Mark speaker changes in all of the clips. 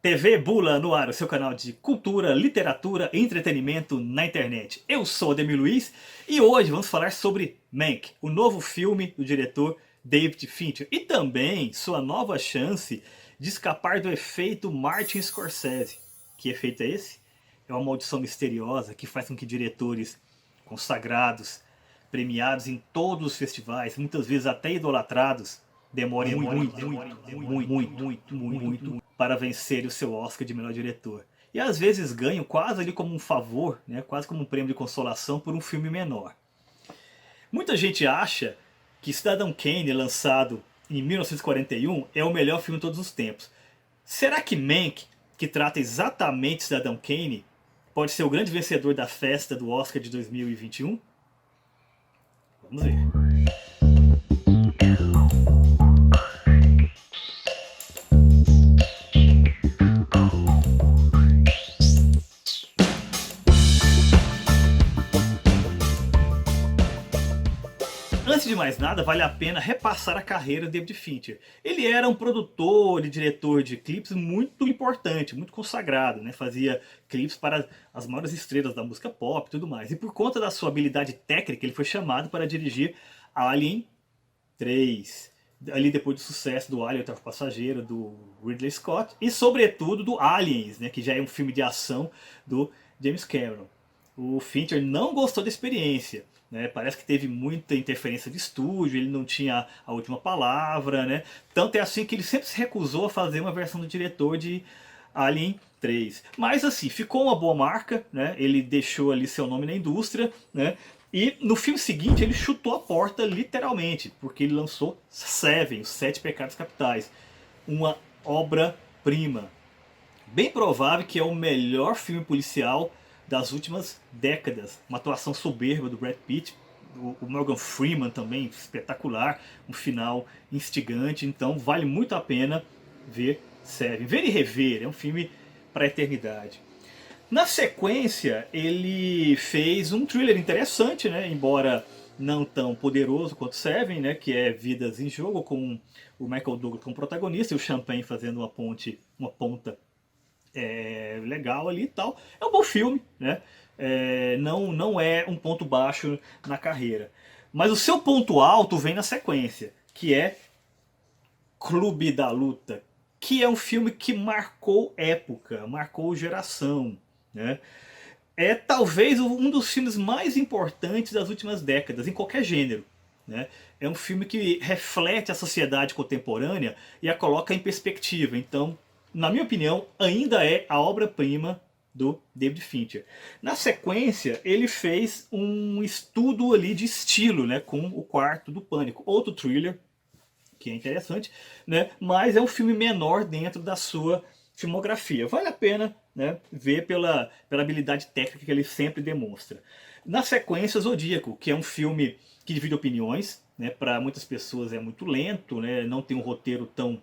Speaker 1: TV Bula no ar, o seu canal de cultura, literatura e entretenimento na internet. Eu sou Ademir Luiz e hoje vamos falar sobre Mank, o novo filme do diretor David Fincher e também sua nova chance de escapar do efeito Martin Scorsese. Que efeito é esse? É uma maldição misteriosa que faz com que diretores consagrados, premiados em todos os festivais, muitas vezes até idolatrados, demorem muito para vencer o seu Oscar de melhor diretor. E às vezes ganham quase ali como um favor, né, quase como um prêmio de consolação por um filme menor. Muita gente acha que Cidadão Kane, lançado em 1941, é o melhor filme de todos os tempos. Será que Mank, que trata exatamente de Cidadão Kane, pode ser o grande vencedor da festa do Oscar de 2021? Vamos ver. Antes de mais nada, vale a pena repassar a carreira de David Fincher. Ele era um produtor e diretor de clipes muito importante, muito consagrado, né? Fazia clipes para as maiores estrelas da música pop e tudo mais. E por conta da sua habilidade técnica, ele foi chamado para dirigir Alien 3. Ali depois do sucesso do Alien, o Oitavo Passageiro, do Ridley Scott. E sobretudo do Aliens, né? Que já é um filme de ação do James Cameron. O Fincher não gostou da experiência, né? Parece que teve muita interferência de estúdio, ele não tinha a última palavra, né? Tanto é assim que ele sempre se recusou a fazer uma versão do diretor de Alien 3. Mas assim, ficou uma boa marca, né? Ele deixou ali seu nome na indústria, né? E no filme seguinte ele chutou a porta literalmente, porque ele lançou Seven, os Sete Pecados Capitais, uma obra-prima. Bem provável que é o melhor filme policial das últimas décadas. Uma atuação soberba do Brad Pitt, o Morgan Freeman também, espetacular, um final instigante, então vale muito a pena ver Seven. Ver e rever, é um filme para a eternidade. Na sequência, ele fez um thriller interessante, né? Embora não tão poderoso quanto Seven, né? Que é Vidas em Jogo, com o Michael Douglas como protagonista e o Champagne fazendo uma ponta legal ali e tal. É um bom filme, né? Não é um ponto baixo na carreira. Mas o seu ponto alto vem na sequência, que é Clube da Luta, que é um filme que marcou época, marcou geração, né? É talvez um dos filmes mais importantes das últimas décadas, em qualquer gênero, né? É um filme que reflete a sociedade contemporânea e a coloca em perspectiva. Então, na minha opinião, ainda é a obra-prima do David Fincher. Na sequência, ele fez um estudo ali de estilo, né, com O Quarto do Pânico, outro thriller que é interessante, né, mas é um filme menor dentro da sua filmografia. Vale a pena, né, ver pela habilidade técnica que ele sempre demonstra. Na sequência, Zodíaco, que é um filme que divide opiniões, né, para muitas pessoas é muito lento, né, não tem um roteiro tão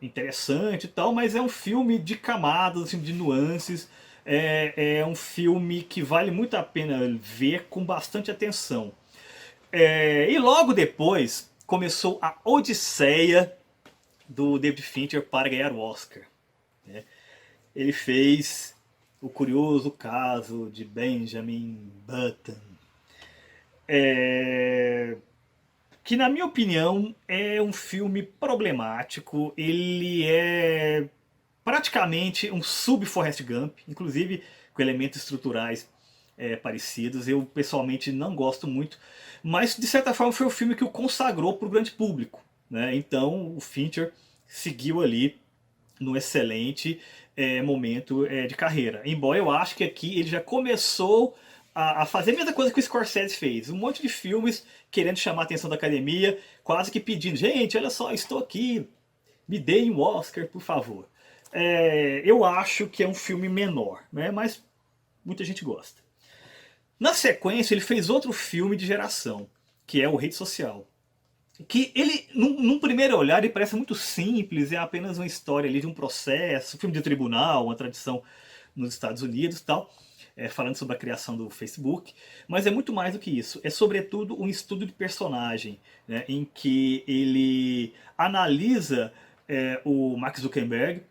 Speaker 1: interessante e tal, mas é um filme de camadas, um filme de nuances, é um filme que vale muito a pena ver com bastante atenção. E logo depois começou a odisseia do David Fincher para ganhar o Oscar, né? Ele fez O Curioso Caso de Benjamin Button, que na minha opinião é um filme problemático. Ele é praticamente um sub-Forrest Gump, inclusive com elementos estruturais parecidos. Eu pessoalmente não gosto muito, mas de certa forma foi o filme que o consagrou para o grande público, né? Então o Fincher seguiu ali no excelente momento de carreira. Embora eu acho que aqui ele já começou a fazer a mesma coisa que o Scorsese fez. Um monte de filmes querendo chamar a atenção da academia, quase que pedindo, gente, olha só, estou aqui, me deem um Oscar, por favor. Eu acho que é um filme menor, né? Mas muita gente gosta. Na sequência, ele fez outro filme de geração, que é o Rede Social. Que ele, num primeiro olhar, ele parece muito simples, é apenas uma história ali de um processo, um filme de tribunal, uma tradição nos Estados Unidos e tal, falando sobre a criação do Facebook, mas é muito mais do que isso. É sobretudo um estudo de personagem, né, em que ele analisa o Mark Zuckerberg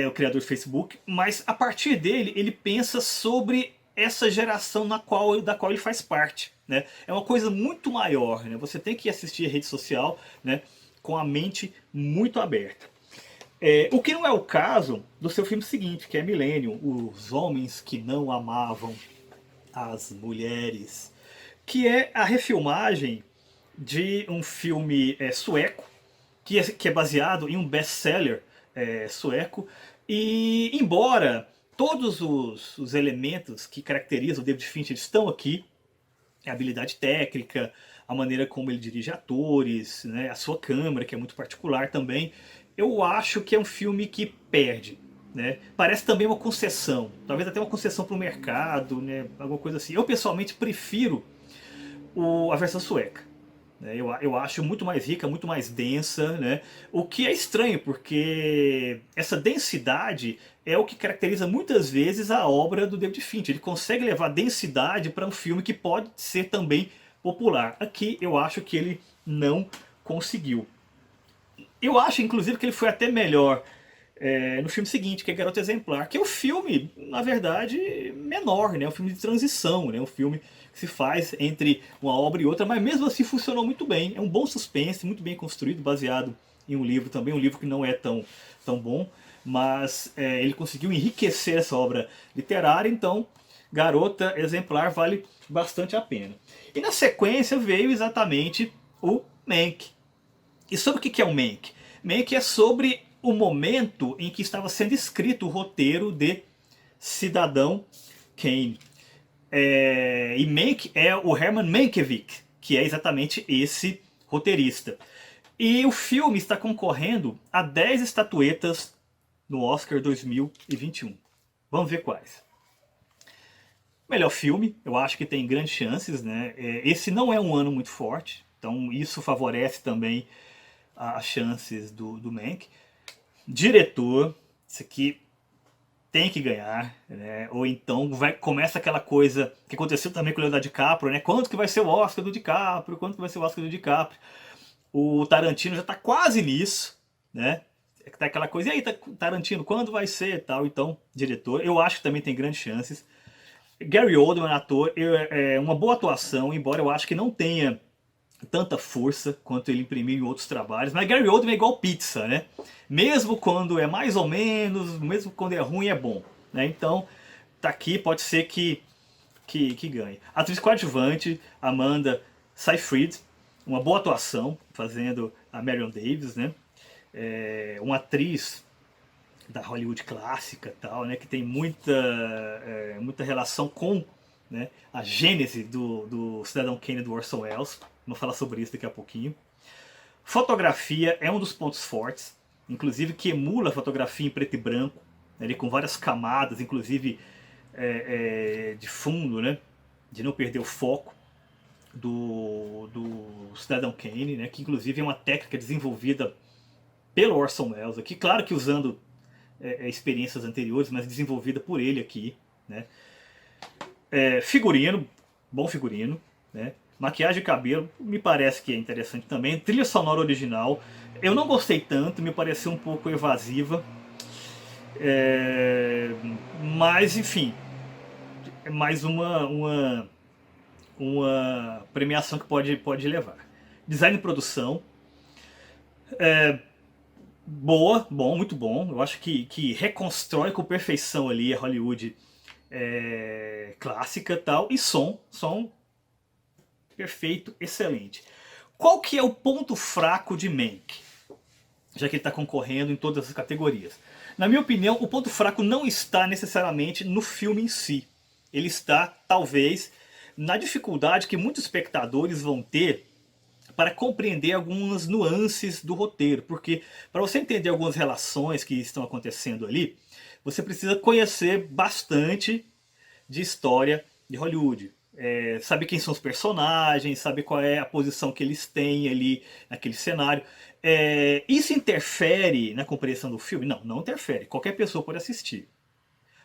Speaker 1: o criador do Facebook, mas a partir dele ele pensa sobre essa geração da qual ele faz parte, né? É uma coisa muito maior, né? Você tem que assistir a rede social, né, com a mente muito aberta. O que não é o caso do seu filme seguinte, que é Millennium, Os Homens que Não Amavam as Mulheres, que é a refilmagem de um filme sueco, que é baseado em um best-seller sueco, e embora todos os elementos que caracterizam o David Fincher estão aqui, a habilidade técnica, a maneira como ele dirige atores, né, a sua câmera, que é muito particular também, eu acho que é um filme que perde. Né? Parece também uma concessão, talvez até uma concessão para o mercado, né? Alguma coisa assim. Eu pessoalmente prefiro a versão sueca. Né? Eu acho muito mais rica, muito mais densa, né? O que é estranho, porque essa densidade é o que caracteriza muitas vezes a obra do David Fincher. Ele consegue levar densidade para um filme que pode ser também popular. Aqui eu acho que ele não conseguiu. Eu acho, inclusive, que ele foi até melhor no filme seguinte, que é Garota Exemplar, que é um filme, na verdade, menor, né? Um filme de transição, né? Um filme que se faz entre uma obra e outra, mas mesmo assim funcionou muito bem. É um bom suspense, muito bem construído, baseado em um livro também, um livro que não é tão bom, mas ele conseguiu enriquecer essa obra literária, então Garota Exemplar vale bastante a pena. E na sequência veio exatamente o Mank. E sobre o que é o Mank? Mank é sobre o momento em que estava sendo escrito o roteiro de Cidadão Kane. E Mank é o Herman Mankiewicz, que é exatamente esse roteirista. E o filme está concorrendo a 10 estatuetas no Oscar 2021. Vamos ver quais. Melhor filme, eu acho que tem grandes chances, né? Esse não é um ano muito forte, então isso favorece também as chances do Mank. Diretor, isso aqui tem que ganhar, né? Ou então começa aquela coisa que aconteceu também com o Leonardo DiCaprio, né? Quanto que vai ser o Oscar do DiCaprio? Quanto que vai ser o Oscar do DiCaprio? O Tarantino já está quase nisso, né? Tá aquela coisa, e aí, Tarantino, quando vai ser tal? Então, diretor, eu acho que também tem grandes chances. Gary Oldman, ator, é uma boa atuação, embora eu acho que não tenha tanta força quanto ele imprimiu em outros trabalhos, mas Gary Oldman é igual pizza, né? Mesmo quando é mais ou menos, mesmo quando é ruim, é bom, né? Então, tá aqui, pode ser que ganhe. Atriz coadjuvante, Amanda Seyfried, uma boa atuação, fazendo a Marion Davies, né? Uma atriz da Hollywood clássica, tal, né? Que tem muita relação com, né, a gênese do Cidadão Kane do Orson Welles. Vamos falar sobre isso daqui a pouquinho. Fotografia é um dos pontos fortes, inclusive que emula a fotografia em preto e branco, né, com várias camadas, inclusive de fundo, né, de não perder o foco do Cidadão Kane, né, que inclusive é uma técnica desenvolvida pelo Orson Welles aqui, claro que usando experiências anteriores, mas desenvolvida por ele aqui, né. Figurino, bom figurino, né. Maquiagem e cabelo, me parece que é interessante também. Trilha sonora original, eu não gostei tanto, me pareceu um pouco evasiva. Mas, enfim, é mais uma premiação que pode levar. Design e produção, muito bom. Eu acho que reconstrói com perfeição ali a Hollywood clássica e tal. E som perfeito, excelente. Qual que é o ponto fraco de Mank? Já que ele está concorrendo em todas as categorias. Na minha opinião, o ponto fraco não está necessariamente no filme em si. Ele está, talvez, na dificuldade que muitos espectadores vão ter para compreender algumas nuances do roteiro. Porque para você entender algumas relações que estão acontecendo ali, você precisa conhecer bastante de história de Hollywood. Saber quem são os personagens, saber qual é a posição que eles têm ali naquele cenário. Isso interfere na compreensão do filme? Não, não interfere. Qualquer pessoa pode assistir.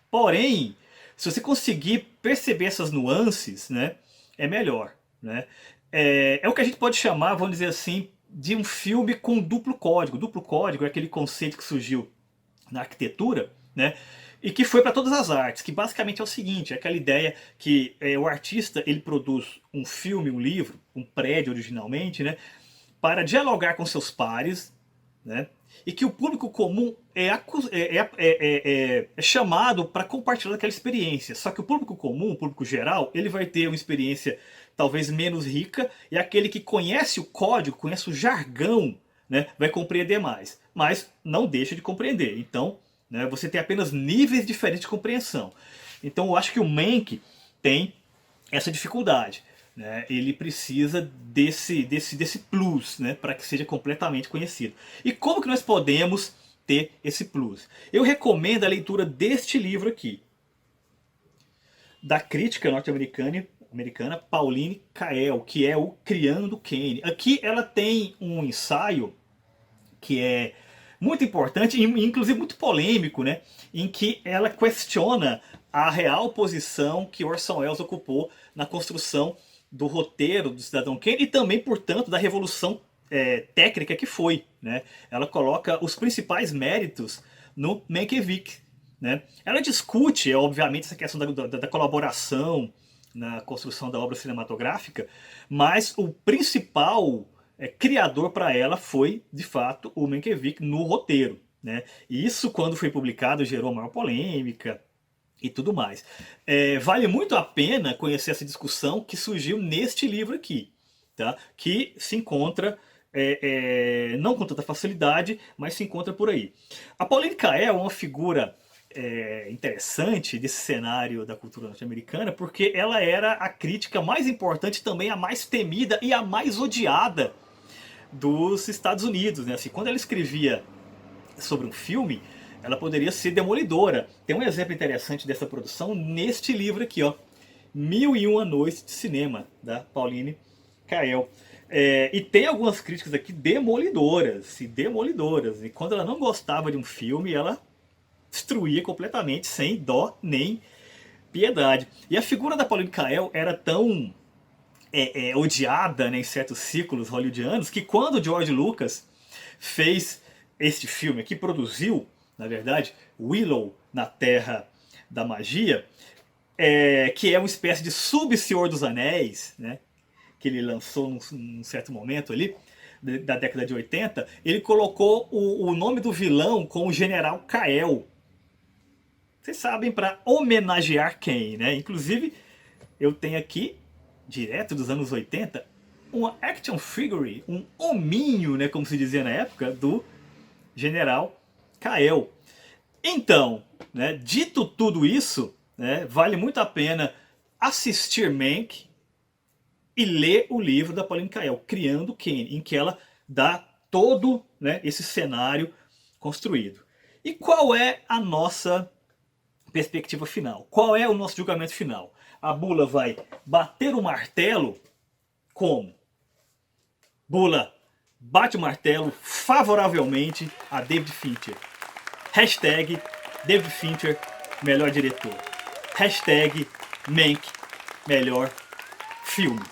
Speaker 1: Porém, se você conseguir perceber essas nuances, né, é melhor. Né? É o que a gente pode chamar, vamos dizer assim, de um filme com duplo código. Duplo código é aquele conceito que surgiu na arquitetura, né? E que foi para todas as artes, que basicamente é o seguinte, é aquela ideia que o artista ele produz um filme, um livro, um prédio originalmente, né? Para dialogar com seus pares, né? E que o público comum é chamado para compartilhar aquela experiência. Só que o público comum, o público geral, ele vai ter uma experiência talvez menos rica, e aquele que conhece o código, conhece o jargão, né, vai compreender mais. Mas não deixa de compreender. Então, né, você tem apenas níveis diferentes de compreensão. Então eu acho que o Mank tem essa dificuldade. Né? Ele precisa desse plus, né, para que seja completamente conhecido. E como que nós podemos ter esse plus? Eu recomendo a leitura deste livro aqui, da crítica norte-americana Pauline Kael, que é o Criando Kane. Aqui ela tem um ensaio que é muito importante, inclusive muito polêmico, né, em que ela questiona a real posição que Orson Welles ocupou na construção do roteiro do Cidadão Kane e também, portanto, da revolução técnica que foi. Né? Ela coloca os principais méritos no Mankiewicz. Né? Ela discute, obviamente, essa questão da colaboração na construção da obra cinematográfica, mas o principal criador para ela foi, de fato, o Mankiewicz no roteiro. Né? E isso, quando foi publicado, gerou maior polêmica e tudo mais. Vale muito a pena conhecer essa discussão que surgiu neste livro aqui, tá? Que se encontra, não com tanta facilidade, mas se encontra por aí. A Pauline Kael é uma figura interessante desse cenário da cultura norte-americana, porque ela era a crítica mais importante, também a mais temida e a mais odiada dos Estados Unidos. Né? Assim, quando ela escrevia sobre um filme, ela poderia ser demolidora. Tem um exemplo interessante dessa produção neste livro aqui, ó, 1001 Noites de Cinema, da Pauline Kael. E tem algumas críticas aqui demolidoras, e quando ela não gostava de um filme, ela destruía completamente, sem dó nem piedade. E a figura da Pauline Kael era tão odiada, né, em certos círculos hollywoodianos, que quando o George Lucas fez este filme aqui, produziu, na verdade, Willow na Terra da Magia, que é uma espécie de sub-Senhor dos Anéis, né, que ele lançou num certo momento ali, da década de 80, ele colocou o nome do vilão com o General Kael. Vocês sabem, para homenagear quem, né? Inclusive, eu tenho aqui, direto dos anos 80, uma action figure, um hominho, né, como se dizia na época, do General Kael. Então, né, dito tudo isso, né, vale muito a pena assistir Mank e ler o livro da Pauline Kael, Criando Kane, em que ela dá todo, né, esse cenário construído. E qual é a nossa perspectiva final? Qual é o nosso julgamento final? A Bula vai bater o martelo como? Bula bate o martelo favoravelmente a David Fincher. Hashtag David Fincher, melhor diretor. Hashtag Mank, melhor filme.